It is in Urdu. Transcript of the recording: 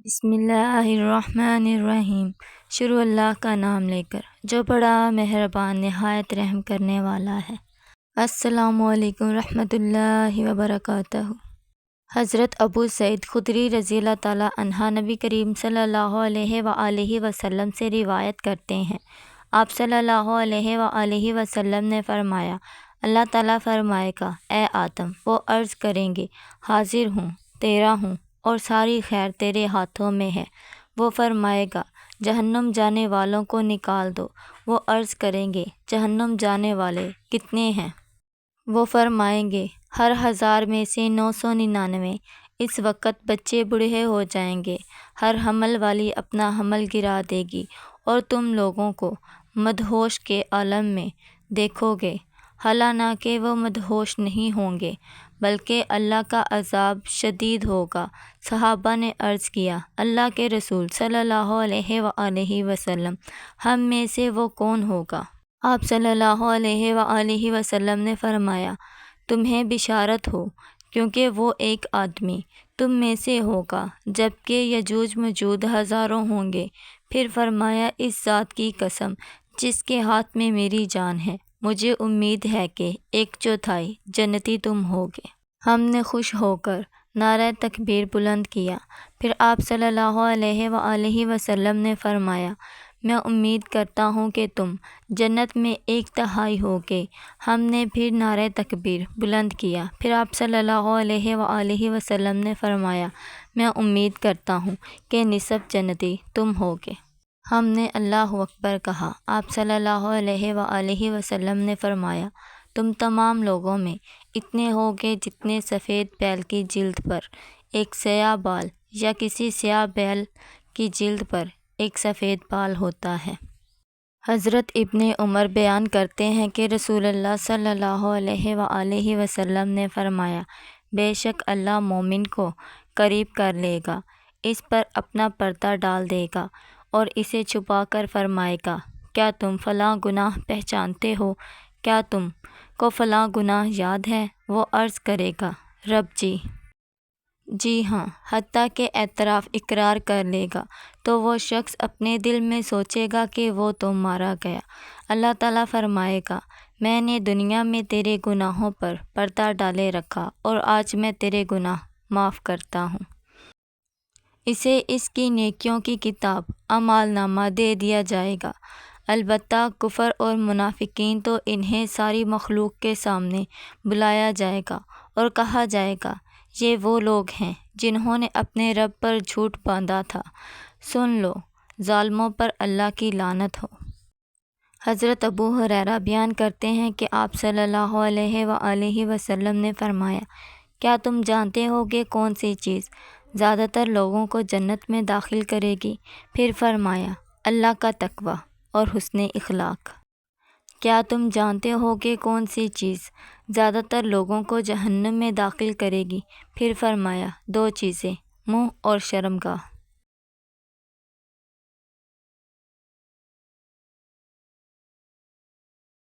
بسم اللہ الرحمن الرحیم۔ شروع اللہ کا نام لے کر جو بڑا مہربان نہایت رحم کرنے والا ہے۔ السلام علیکم ورحمۃ اللہ وبرکاتہ۔ حضرت ابو سعید خدری رضی اللہ تعالیٰ عنہ نبی کریم صلی اللہ علیہ وآلہ وسلم سے روایت کرتے ہیں، آپ صلی اللہ علیہ وآلہ وسلم نے فرمایا، اللہ تعالیٰ فرمائے گا، اے آدم، وہ عرض کریں گے، حاضر ہوں، تیرا ہوں اور ساری خیر تیرے ہاتھوں میں ہے۔ وہ فرمائے گا، جہنم جانے والوں کو نکال دو۔ وہ عرض کریں گے، جہنم جانے والے کتنے ہیں؟ وہ فرمائیں گے، ہر 1000 میں سے 999۔ اس وقت بچے بوڑھے ہو جائیں گے، ہر حمل والی اپنا حمل گرا دے گی اور تم لوگوں کو مدہوش کے عالم میں دیکھو گے، حالانکہ وہ مدہوش نہیں ہوں گے بلکہ اللہ کا عذاب شدید ہوگا۔ صحابہ نے عرض کیا، اللہ کے رسول صلی اللہ علیہ وآلہ وسلم، ہم میں سے وہ کون ہوگا؟ آپ صلی اللہ علیہ وآلہ وسلم نے فرمایا، تمہیں بشارت ہو، کیونکہ وہ ایک آدمی تم میں سے ہوگا، جبکہ یجوج مجوج ہزاروں ہوں گے۔ پھر فرمایا، اس ذات کی قسم جس کے ہاتھ میں میری جان ہے، مجھے امید ہے کہ 1/4 جنتی تم ہوگے۔ ہم نے خوش ہو کر نعرہ تکبیر بلند کیا۔ پھر آپ صلی اللہ علیہ وآلہ وسلم نے فرمایا، میں امید کرتا ہوں کہ تم جنت میں 1/3 ہوگے۔ ہم نے پھر نعرہ تکبیر بلند کیا۔ پھر آپ صلی اللہ علیہ وآلہ وسلم نے فرمایا، میں امید کرتا ہوں کہ نصف جنتی تم ہوگے۔ ہم نے اللہ اکبر کہا۔ آپ صلی اللہ علیہ وآلہ وسلم نے فرمایا، تم تمام لوگوں میں اتنے ہوگے جتنے سفید بیل کی جلد پر ایک سیاہ بال یا کسی سیاہ بیل کی جلد پر ایک سفید بال ہوتا ہے۔ حضرت ابن عمر بیان کرتے ہیں کہ رسول اللہ صلی اللہ علیہ وآلہ وسلم نے فرمایا، بے شک اللہ مومن کو قریب کر لے گا، اس پر اپنا پردہ ڈال دے گا اور اسے چھپا کر فرمائے گا، کیا تم فلاں گناہ پہچانتے ہو؟ کیا تم کو فلاں گناہ یاد ہے؟ وہ عرض کرے گا، رب جی ہاں، حتیٰ کہ اعتراف اقرار کر لے گا تو وہ شخص اپنے دل میں سوچے گا کہ وہ تو مارا گیا۔ اللہ تعالیٰ فرمائے گا، میں نے دنیا میں تیرے گناہوں پر پردہ ڈالے رکھا اور آج میں تیرے گناہ معاف کرتا ہوں۔ اسے اس کی نیکیوں کی کتاب اعمال نامہ دے دیا جائے گا۔ البتہ کفر اور منافقین تو انہیں ساری مخلوق کے سامنے بلایا جائے گا اور کہا جائے گا، یہ وہ لوگ ہیں جنہوں نے اپنے رب پر جھوٹ باندھا تھا، سن لو، ظالموں پر اللہ کی لعنت ہو۔ حضرت ابو ہریرہ بیان کرتے ہیں کہ آپ صلی اللہ علیہ وآلہ وسلم نے فرمایا، کیا تم جانتے ہو کہ کون سی چیز زیادہ تر لوگوں کو جنت میں داخل کرے گی؟ پھر فرمایا، اللہ کا تقویٰ اور حسن اخلاق۔ کیا تم جانتے ہو کہ کون سی چیز زیادہ تر لوگوں کو جہنم میں داخل کرے گی؟ پھر فرمایا، 2 چیزیں، منہ اور شرمگاہ۔